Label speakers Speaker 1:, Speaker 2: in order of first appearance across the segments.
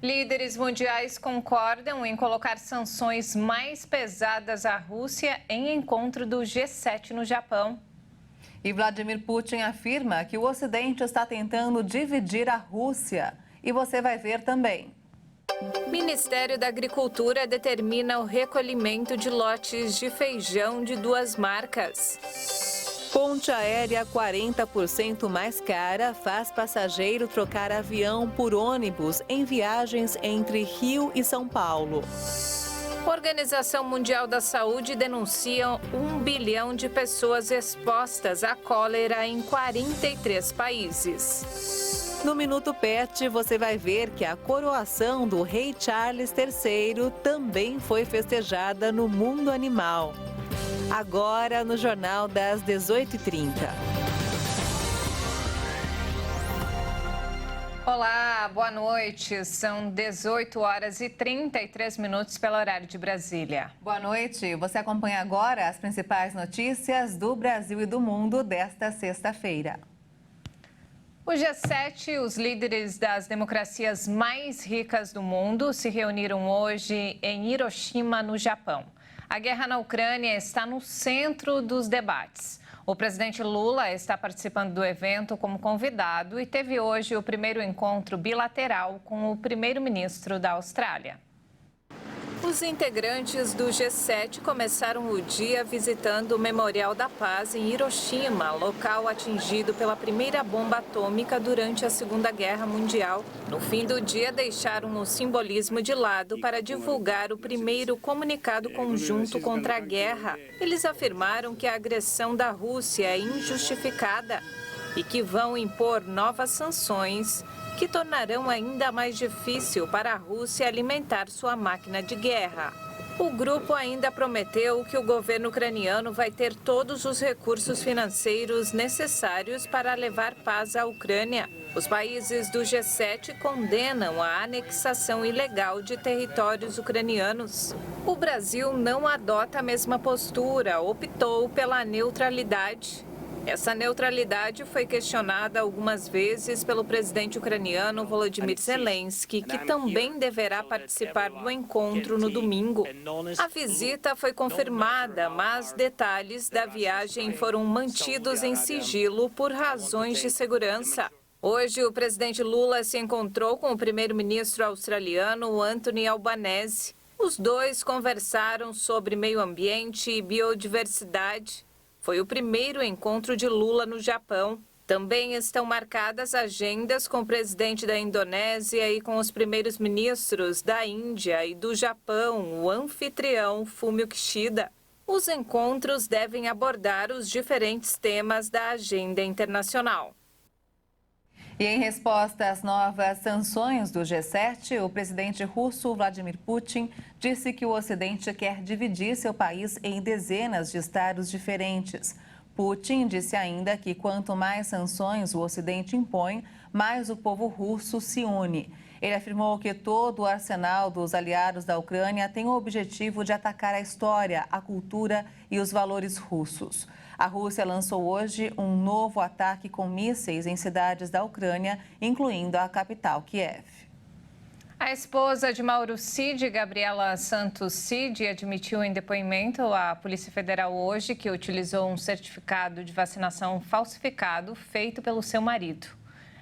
Speaker 1: Líderes mundiais concordam em colocar sanções mais pesadas à Rússia em encontro do G7 no Japão.
Speaker 2: E Vladimir Putin afirma que o Ocidente está tentando dividir a Rússia. E você vai ver também.
Speaker 1: Ministério da Agricultura determina o recolhimento de lotes de feijão de 2 marcas.
Speaker 2: Ponte aérea 40% mais cara faz passageiro trocar avião por ônibus em viagens entre Rio e São Paulo.
Speaker 1: Organização Mundial da Saúde denuncia 1 bilhão de pessoas expostas à cólera em 43 países.
Speaker 2: No Minuto Pet, você vai ver que a coroação do rei Charles III também foi festejada no mundo animal. Agora no Jornal das 18h30.
Speaker 1: Olá, boa noite. São 18 horas e 33 minutos pelo horário de Brasília.
Speaker 2: Boa noite. Você acompanha agora as principais notícias do Brasil e do mundo desta sexta-feira.
Speaker 1: O G7, os líderes das democracias mais ricas do mundo, se reuniram hoje em Hiroshima, no Japão. A guerra na Ucrânia está no centro dos debates. O presidente Lula está participando do evento como convidado e teve hoje o primeiro encontro bilateral com o primeiro-ministro da Austrália. Os integrantes do G7 começaram o dia visitando o Memorial da Paz em Hiroshima, local atingido pela primeira bomba atômica durante a Segunda Guerra Mundial. No fim do dia, deixaram o simbolismo de lado para divulgar o primeiro comunicado conjunto contra a guerra. Eles afirmaram que a agressão da Rússia é injustificada e que vão impor novas sanções que tornarão ainda mais difícil para a Rússia alimentar sua máquina de guerra. O grupo ainda prometeu que o governo ucraniano vai ter todos os recursos financeiros necessários para levar paz à Ucrânia. Os países do G7 condenam a anexação ilegal de territórios ucranianos. O Brasil não adota a mesma postura, optou pela neutralidade. Essa neutralidade foi questionada algumas vezes pelo presidente ucraniano Volodymyr Zelensky, que também deverá participar do encontro no domingo. A visita foi confirmada, mas detalhes da viagem foram mantidos em sigilo por razões de segurança. Hoje, o presidente Lula se encontrou com o primeiro-ministro australiano Anthony Albanese. Os dois conversaram sobre meio ambiente e biodiversidade. Foi o primeiro encontro de Lula no Japão. Também estão marcadas agendas com o presidente da Indonésia e com os primeiros ministros da Índia e do Japão, o anfitrião Fumio Kishida. Os encontros devem abordar os diferentes temas da agenda internacional.
Speaker 2: E em resposta às novas sanções do G7, o presidente russo Vladimir Putin disse que o Ocidente quer dividir seu país em dezenas de estados diferentes. Putin disse ainda que quanto mais sanções o Ocidente impõe, mais o povo russo se une. Ele afirmou que todo o arsenal dos aliados da Ucrânia tem o objetivo de atacar a história, a cultura e os valores russos. A Rússia lançou hoje um novo ataque com mísseis em cidades da Ucrânia, incluindo a capital, Kiev.
Speaker 1: A esposa de Mauro Cid, Gabriela Santos Cid, admitiu em depoimento à Polícia Federal hoje que utilizou um certificado de vacinação falsificado feito pelo seu marido.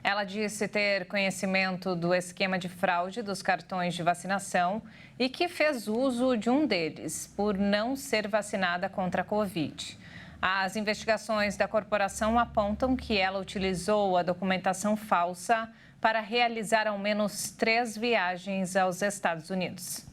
Speaker 1: Ela disse ter conhecimento do esquema de fraude dos cartões de vacinação e que fez uso de um deles, por não ser vacinada contra a Covid. As investigações da corporação apontam que ela utilizou a documentação falsa para realizar ao menos 3 viagens aos Estados Unidos.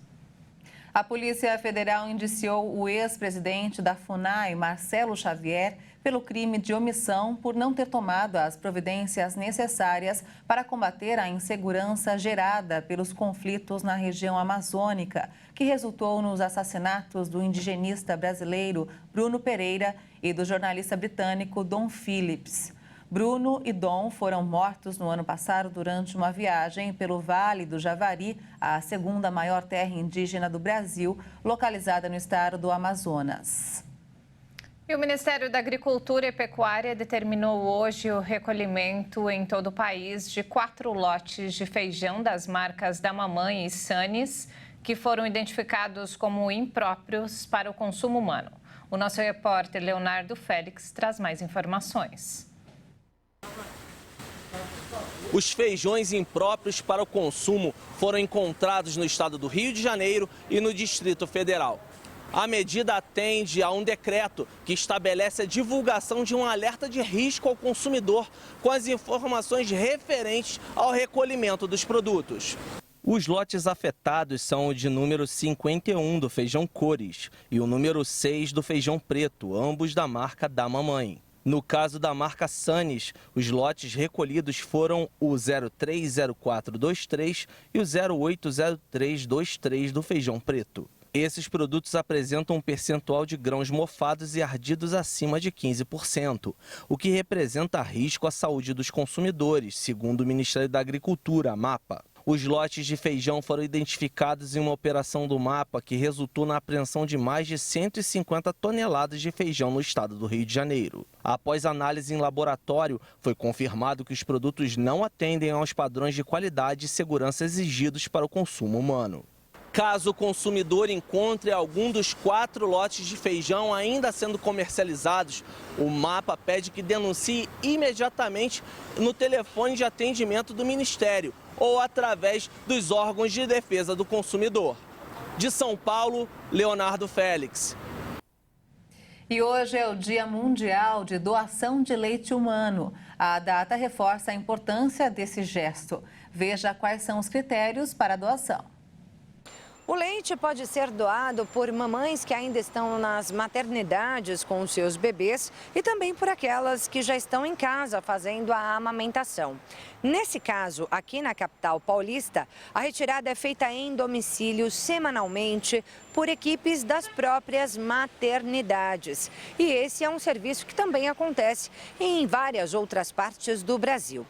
Speaker 2: A Polícia Federal indiciou o ex-presidente da FUNAI, Marcelo Xavier, pelo crime de omissão por não ter tomado as providências necessárias para combater a insegurança gerada pelos conflitos na região amazônica, que resultou nos assassinatos do indigenista brasileiro Bruno Pereira e do jornalista britânico Dom Phillips. Bruno e Dom foram mortos no ano passado durante uma viagem pelo Vale do Javari, a segunda maior terra indígena do Brasil, localizada no estado do Amazonas.
Speaker 1: E o Ministério da Agricultura e Pecuária determinou hoje o recolhimento em todo o país de 4 lotes de feijão das marcas da Mamãe e Sanes, que foram identificados como impróprios para o consumo humano. O nosso repórter Leonardo Félix traz mais informações.
Speaker 3: Os feijões impróprios para o consumo foram encontrados no estado do Rio de Janeiro e no Distrito Federal. A medida atende a um decreto que estabelece a divulgação de um alerta de risco ao consumidor com as informações referentes ao recolhimento dos produtos. Os lotes afetados são o de número 51 do feijão cores e o número 6 do feijão preto, ambos da marca da Mamãe. No caso da marca Sanes, os lotes recolhidos foram o 030423 e o 080323 do feijão preto. Esses produtos apresentam um percentual de grãos mofados e ardidos acima de 15%, o que representa risco à saúde dos consumidores, segundo o Ministério da Agricultura, MAPA. Os lotes de feijão foram identificados em uma operação do MAPA que resultou na apreensão de mais de 150 toneladas de feijão no estado do Rio de Janeiro. Após análise em laboratório, foi confirmado que os produtos não atendem aos padrões de qualidade e segurança exigidos para o consumo humano. Caso o consumidor encontre algum dos 4 lotes de feijão ainda sendo comercializados, o MAPA pede que denuncie imediatamente no telefone de atendimento do Ministério ou através dos órgãos de defesa do consumidor. De São Paulo, Leonardo Félix.
Speaker 2: E hoje é o Dia Mundial de Doação de Leite Humano. A data reforça a importância desse gesto. Veja quais são os critérios para a doação.
Speaker 4: O leite pode ser doado por mamães que ainda estão nas maternidades com os seus bebês e também por aquelas que já estão em casa fazendo a amamentação. Nesse caso, aqui na capital paulista, a retirada é feita em domicílio semanalmente por equipes das próprias maternidades. E esse é um serviço que também acontece em várias outras partes do Brasil.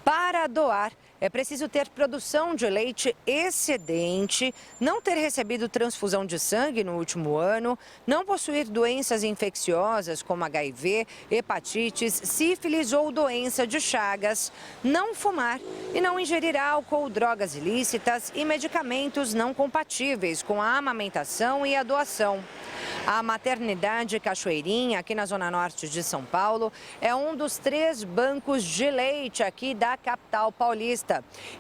Speaker 4: Para doar, é preciso ter produção de leite excedente, não ter recebido transfusão de sangue no último ano, não possuir doenças infecciosas como HIV, hepatites, sífilis ou doença de Chagas, não fumar e não ingerir álcool, drogas ilícitas e medicamentos não compatíveis com a amamentação e a doação. A maternidade Cachoeirinha, aqui na Zona Norte de São Paulo, é um dos 3 bancos de leite aqui da capital paulista.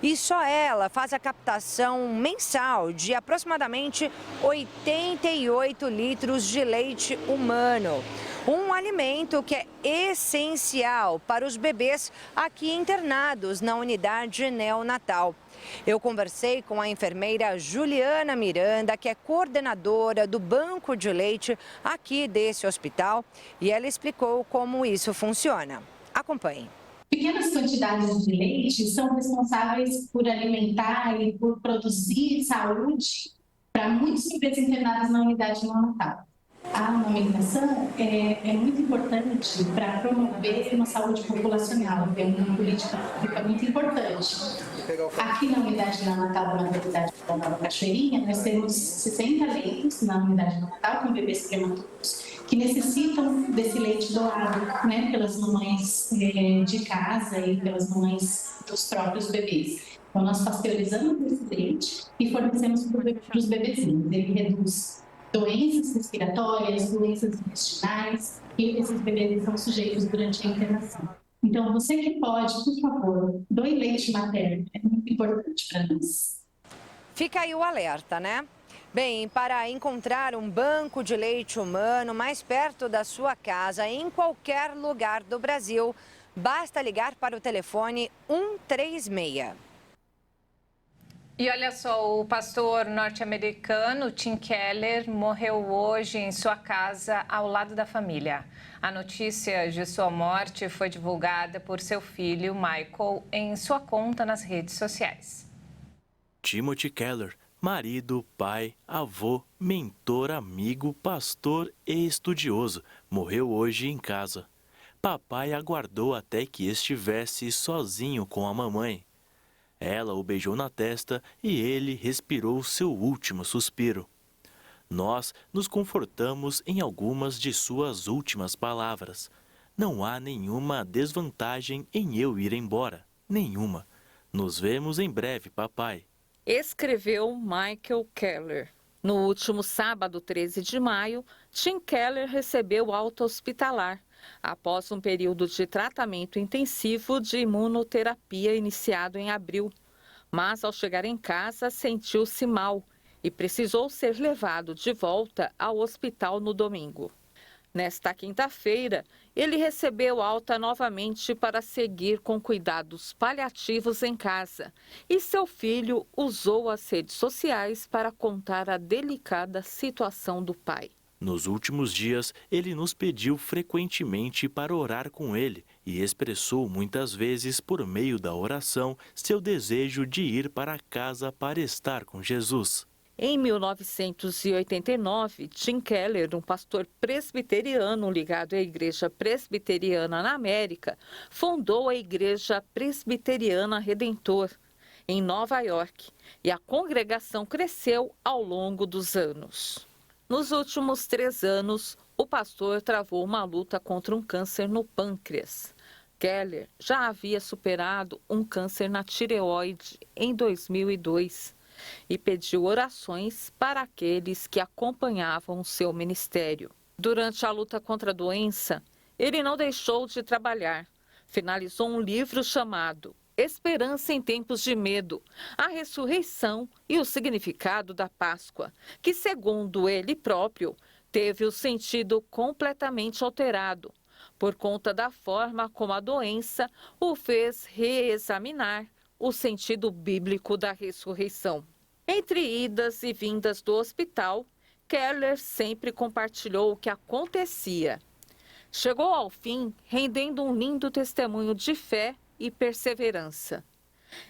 Speaker 4: E só ela faz a captação mensal de aproximadamente 88 litros de leite humano. Um alimento que é essencial para os bebês aqui internados na unidade neonatal. Eu conversei com a enfermeira Juliana Miranda, que é coordenadora do banco de leite aqui desse hospital, e ela explicou como isso funciona. Acompanhe.
Speaker 5: Pequenas quantidades de leite são responsáveis por alimentar e por produzir saúde para muitos bebês internados na unidade neonatal. A amamentação é muito importante para promover uma saúde populacional, é uma política pública muito importante. Aqui na unidade neonatal da maternidade da Nova Cachoeirinha, nós temos 60 leitos na unidade neonatal com bebês prematuros que necessitam desse leite doado, né, pelas mamães de casa e pelas mamães dos próprios bebês. Então, nós pasteurizamos esse leite e fornecemos para os bebezinhos. Ele reduz doenças respiratórias, doenças intestinais e esses bebês estão sujeitos durante a internação. Então, você que pode, por favor, doe leite materno, é muito importante para nós.
Speaker 4: Fica aí o alerta, né? Bem, para encontrar um banco de leite humano mais perto da sua casa, em qualquer lugar do Brasil, basta ligar para o telefone 136.
Speaker 1: E olha só, o pastor norte-americano Tim Keller morreu hoje em sua casa ao lado da família. A notícia de sua morte foi divulgada por seu filho, Michael, em sua conta nas redes sociais.
Speaker 6: Timothy Keller, marido, pai, avô, mentor, amigo, pastor e estudioso, morreu hoje em casa. Papai aguardou até que estivesse sozinho com a mamãe. Ela o beijou na testa e ele respirou seu último suspiro. Nós nos confortamos em algumas de suas últimas palavras. Não há nenhuma desvantagem em eu ir embora. Nenhuma. Nos vemos em breve, papai.
Speaker 7: Escreveu Michael Keller. No último sábado, 13 de maio, Tim Keller recebeu alta hospitalar, após um período de tratamento intensivo de imunoterapia iniciado em abril. Mas, ao chegar em casa, sentiu-se mal e precisou ser levado de volta ao hospital no domingo. Nesta quinta-feira, ele recebeu alta novamente para seguir com cuidados paliativos em casa e seu filho usou as redes sociais para contar a delicada situação do pai.
Speaker 6: Nos últimos dias, ele nos pediu frequentemente para orar com ele e expressou muitas vezes, por meio da oração, seu desejo de ir para casa para estar com Jesus.
Speaker 7: Em 1989, Tim Keller, um pastor presbiteriano ligado à Igreja Presbiteriana na América, fundou a Igreja Presbiteriana Redentor, em Nova York, e a congregação cresceu ao longo dos anos. Nos últimos 3 anos, o pastor travou uma luta contra um câncer no pâncreas. Keller já havia superado um câncer na tireoide em 2002. E pediu orações para aqueles que acompanhavam o seu ministério. Durante a luta contra a doença, ele não deixou de trabalhar. Finalizou um livro chamado Esperança em Tempos de Medo, a ressurreição e o significado da Páscoa, que, segundo ele próprio, teve o sentido completamente alterado, por conta da forma como a doença o fez reexaminar o sentido bíblico da ressurreição. Entre idas e vindas do hospital, Keller sempre compartilhou o que acontecia. Chegou ao fim rendendo um lindo testemunho de fé e perseverança.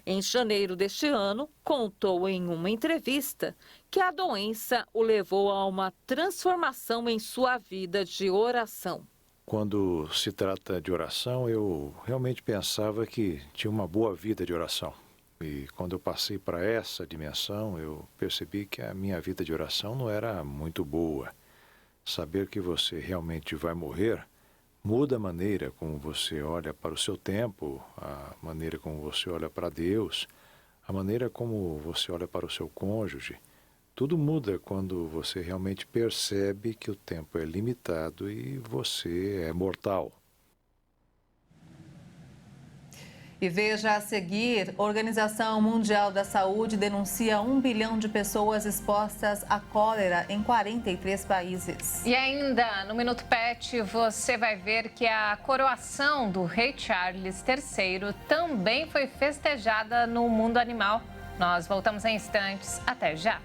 Speaker 7: Em janeiro deste ano, contou em uma entrevista que a doença o levou a uma transformação em sua vida de oração.
Speaker 8: Quando se trata de oração, eu realmente pensava que tinha uma boa vida de oração. E quando eu passei para essa dimensão, eu percebi que a minha vida de oração não era muito boa. Saber que você realmente vai morrer muda a maneira como você olha para o seu tempo, a maneira como você olha para Deus, a maneira como você olha para o seu cônjuge. Tudo muda quando você realmente percebe que o tempo é limitado e você é mortal.
Speaker 2: E veja a seguir, a Organização Mundial da Saúde denuncia 1 bilhão de pessoas expostas à cólera em 43 países.
Speaker 1: E ainda, no Minuto Pet, você vai ver que a coroação do rei Charles III também foi festejada no mundo animal. Nós voltamos em instantes. Até já!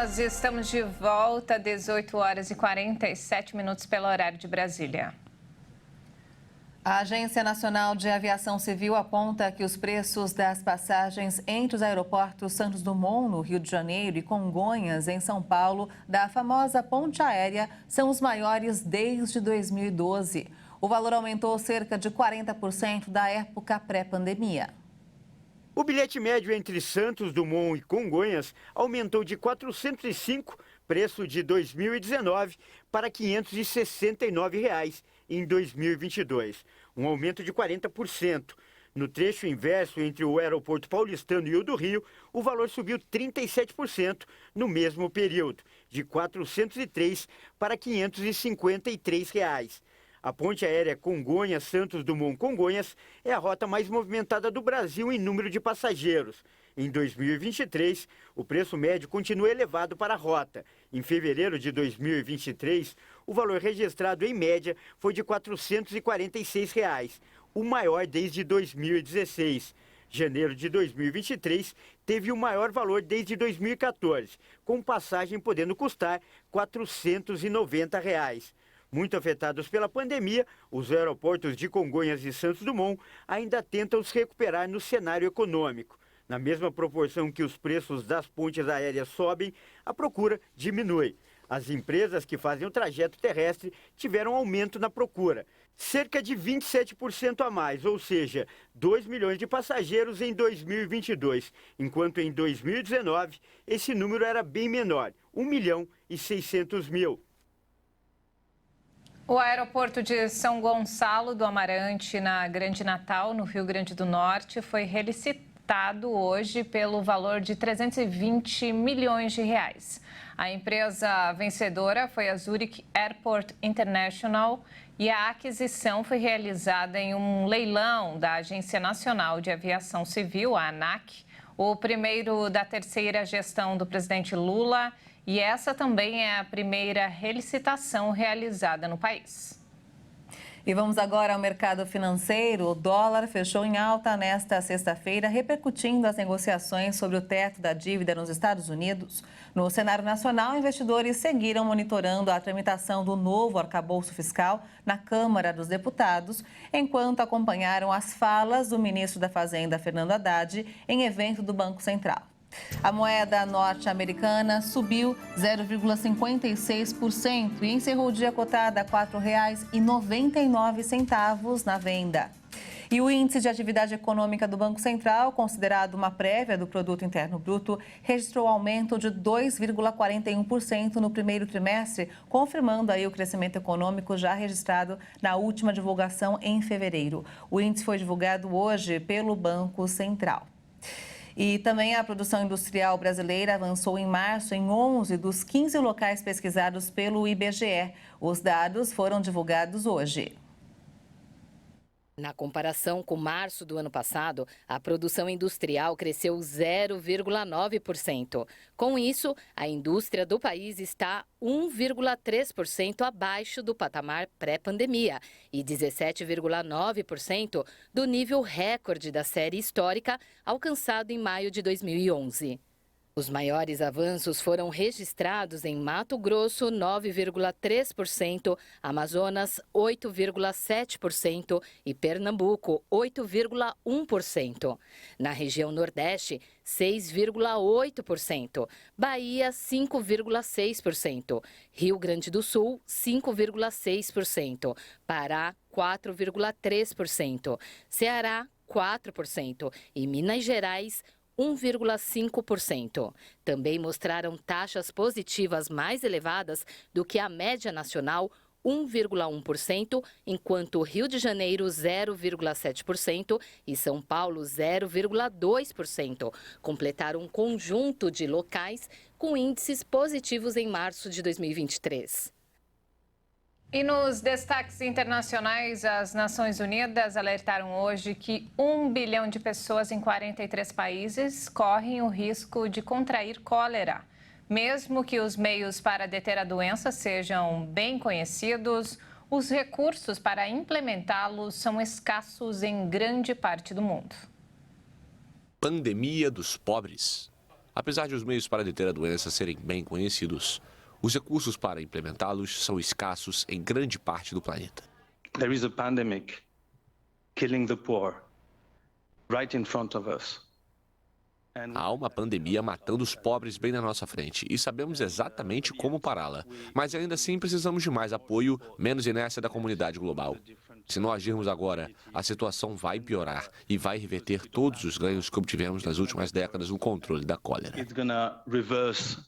Speaker 1: Nós estamos de volta, 18 horas e 47 minutos pelo horário de Brasília.
Speaker 2: A Agência Nacional de Aviação Civil aponta que os preços das passagens entre os aeroportos Santos Dumont, no Rio de Janeiro, e Congonhas, em São Paulo, da famosa ponte aérea, são os maiores desde 2012. O valor aumentou cerca de 40% da época pré-pandemia.
Speaker 9: O bilhete médio entre Santos Dumont e Congonhas aumentou de R$ 405, preço de 2019, para R$ 569 reais em 2022, um aumento de 40%. No trecho inverso entre o aeroporto paulistano e o do Rio, o valor subiu 37% no mesmo período, de R$ 403 para R$ 553 reais. A ponte aérea Congonhas-Santos Dumont-Congonhas é a rota mais movimentada do Brasil em número de passageiros. Em 2023, o preço médio continua elevado para a rota. Em fevereiro de 2023, o valor registrado em média foi de R$ 446, reais, o maior desde 2016. Janeiro de 2023 teve o maior valor desde 2014, com passagem podendo custar R$ 490. Reais. Muito afetados pela pandemia, os aeroportos de Congonhas e Santos Dumont ainda tentam se recuperar no cenário econômico. Na mesma proporção que os preços das pontes aéreas sobem, a procura diminui. As empresas que fazem o trajeto terrestre tiveram aumento na procura, cerca de 27% a mais, ou seja, 2 milhões de passageiros em 2022, enquanto em 2019 esse número era bem menor, 1.600.000.
Speaker 1: O aeroporto de São Gonçalo do Amarante, na Grande Natal, no Rio Grande do Norte, foi relicitado hoje pelo valor de 320 milhões de reais. A empresa vencedora foi a Zurich Airport International e a aquisição foi realizada em um leilão da Agência Nacional de Aviação Civil, a ANAC, o primeiro da terceira gestão do presidente Lula, e essa também é a primeira relicitação realizada no país.
Speaker 2: E vamos agora ao mercado financeiro. O dólar fechou em alta nesta sexta-feira, repercutindo as negociações sobre o teto da dívida nos Estados Unidos. No cenário nacional, investidores seguiram monitorando a tramitação do novo arcabouço fiscal na Câmara dos Deputados, enquanto acompanharam as falas do ministro da Fazenda, Fernando Haddad, em evento do Banco Central. A moeda norte-americana subiu 0,56% e encerrou o dia cotada a R$ 4,99 na venda. E o índice de atividade econômica do Banco Central, considerado uma prévia do Produto Interno Bruto, registrou aumento de 2,41% no primeiro trimestre, confirmando aí o crescimento econômico já registrado na última divulgação em fevereiro. O índice foi divulgado hoje pelo Banco Central. E também a produção industrial brasileira avançou em março em 11 dos 15 locais pesquisados pelo IBGE. Os dados foram divulgados hoje.
Speaker 10: Na comparação com março do ano passado, a produção industrial cresceu 0,9%. Com isso, a indústria do país está 1,3% abaixo do patamar pré-pandemia e 17,9% do nível recorde da série histórica alcançado em maio de 2011. Os maiores avanços foram registrados em Mato Grosso, 9,3%, Amazonas, 8,7% e Pernambuco, 8,1%. Na região Nordeste, 6,8%, Bahia, 5,6%, Rio Grande do Sul, 5,6%, Pará, 4,3%, Ceará, 4% e Minas Gerais, 1,5%. Também mostraram taxas positivas mais elevadas do que a média nacional, 1,1%, enquanto Rio de Janeiro 0,7% e São Paulo 0,2% completaram um conjunto de locais com índices positivos em março de 2023.
Speaker 1: E nos destaques internacionais, as Nações Unidas alertaram hoje que 1 bilhão de pessoas em 43 países correm o risco de contrair cólera. Mesmo que os meios para deter a doença sejam bem conhecidos, os recursos para implementá-los são escassos em grande parte do mundo.
Speaker 11: Pandemia dos pobres. Apesar de os meios para deter a doença serem bem conhecidos, os recursos para implementá-los são escassos em grande parte do planeta.
Speaker 12: There is a pandemic killing the poor right in front of us.
Speaker 11: Há uma pandemia matando os pobres bem na nossa frente e sabemos exatamente como pará-la. Mas ainda assim precisamos de mais apoio, menos inércia da comunidade global. Se não agirmos agora, a situação vai piorar e vai reverter todos os ganhos que obtivemos nas últimas décadas no controle da cólera.
Speaker 12: It's gonna reverse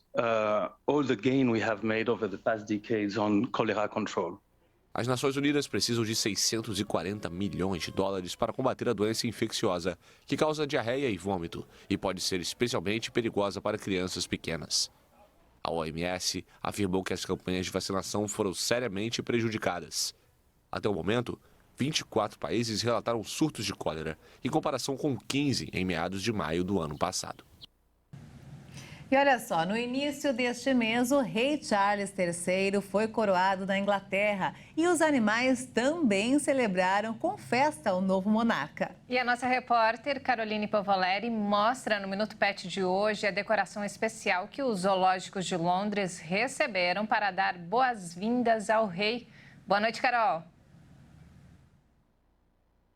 Speaker 12: all the gain we have made over the past decades on cholera control.
Speaker 11: As Nações Unidas precisam de 640 milhões de dólares para combater a doença infecciosa, que causa diarreia e vômito e pode ser especialmente perigosa para crianças pequenas. A OMS afirmou que as campanhas de vacinação foram seriamente prejudicadas. Até o momento, 24 países relataram surtos de cólera, em comparação com 15 em meados de maio do ano passado.
Speaker 2: E olha só, no início deste mês, o rei Charles III foi coroado na Inglaterra e os animais também celebraram com festa o novo monarca.
Speaker 1: E a nossa repórter Caroline Povoleri mostra no Minuto Pet de hoje a decoração especial que os zoológicos de Londres receberam para dar boas-vindas ao rei. Boa noite, Carol.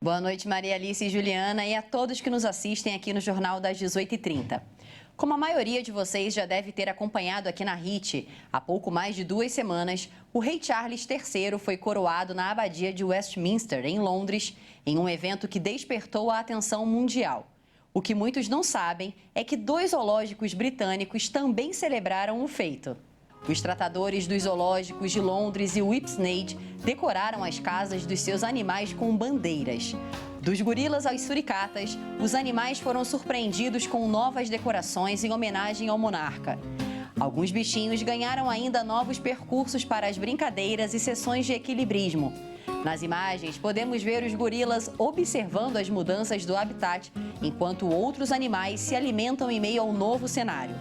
Speaker 13: Boa noite, Maria Alice e Juliana, e a todos que nos assistem aqui no Jornal das 18h30. Como a maioria de vocês já deve ter acompanhado aqui na HIT, há pouco mais de 2 semanas, o rei Charles III foi coroado na Abadia de Westminster, em Londres, em um evento que despertou a atenção mundial. O que muitos não sabem é que 2 zoológicos britânicos também celebraram o feito. Os tratadores dos zoológicos de Londres e Whipsnade decoraram as casas dos seus animais com bandeiras. Dos gorilas aos suricatas, os animais foram surpreendidos com novas decorações em homenagem ao monarca. Alguns bichinhos ganharam ainda novos percursos para as brincadeiras e sessões de equilibrismo. Nas imagens, podemos ver os gorilas observando as mudanças do habitat, enquanto outros animais se alimentam em meio ao novo cenário.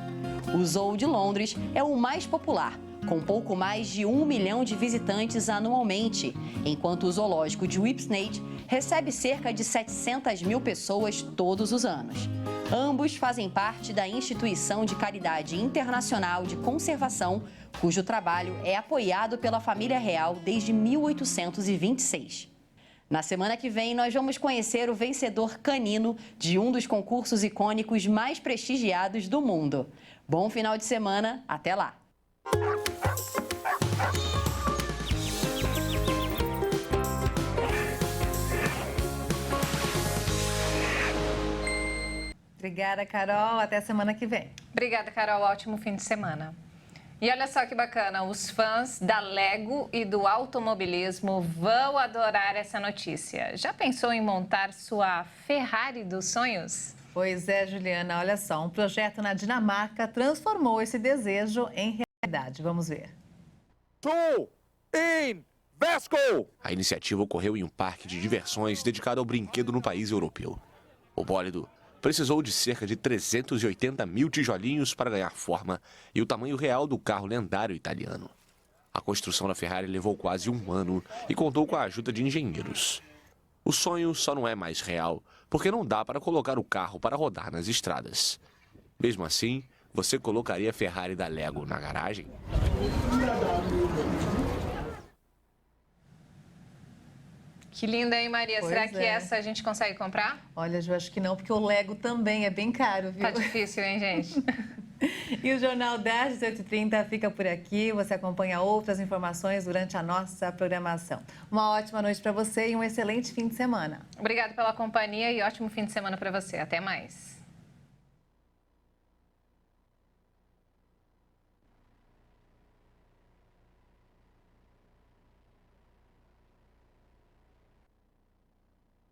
Speaker 13: O Zoo de Londres é o mais popular, com pouco mais de 1 milhão de visitantes anualmente, enquanto o zoológico de Whipsnade recebe cerca de 700 mil pessoas todos os anos. Ambos fazem parte da instituição de caridade internacional de conservação, cujo trabalho é apoiado pela família real desde 1826. Na semana que vem, nós vamos conhecer o vencedor canino de um dos concursos icônicos mais prestigiados do mundo. Bom final de semana, até lá!
Speaker 2: Obrigada, Carol. Até a semana que vem.
Speaker 1: Obrigada, Carol. Ótimo fim de semana. E olha só que bacana, os fãs da Lego e do automobilismo vão adorar essa notícia. Já pensou em montar sua Ferrari dos sonhos?
Speaker 2: Pois é, Juliana, olha só, um projeto na Dinamarca transformou esse desejo em realidade. Vamos ver.
Speaker 11: A iniciativa ocorreu em um parque de diversões dedicado ao brinquedo no país europeu. O bólido precisou de cerca de 380 mil tijolinhos para ganhar forma e o tamanho real do carro lendário italiano. A construção da Ferrari levou quase 1 ano e contou com a ajuda de engenheiros. O sonho só não é mais real porque não dá para colocar o carro para rodar nas estradas. Mesmo assim, você colocaria a Ferrari da Lego na garagem?
Speaker 1: Que linda, hein, Maria?
Speaker 2: Pois
Speaker 1: Será que
Speaker 2: é.
Speaker 1: essa a gente consegue comprar?
Speaker 2: Olha, eu acho que não, porque o Lego também é bem caro, viu?
Speaker 1: Tá difícil, hein, gente?
Speaker 2: E o Jornal das 18h30 fica por aqui. Você acompanha outras informações durante a nossa programação. Uma ótima noite para você e um excelente fim de semana.
Speaker 1: Obrigada pela companhia e ótimo fim de semana para você. Até mais.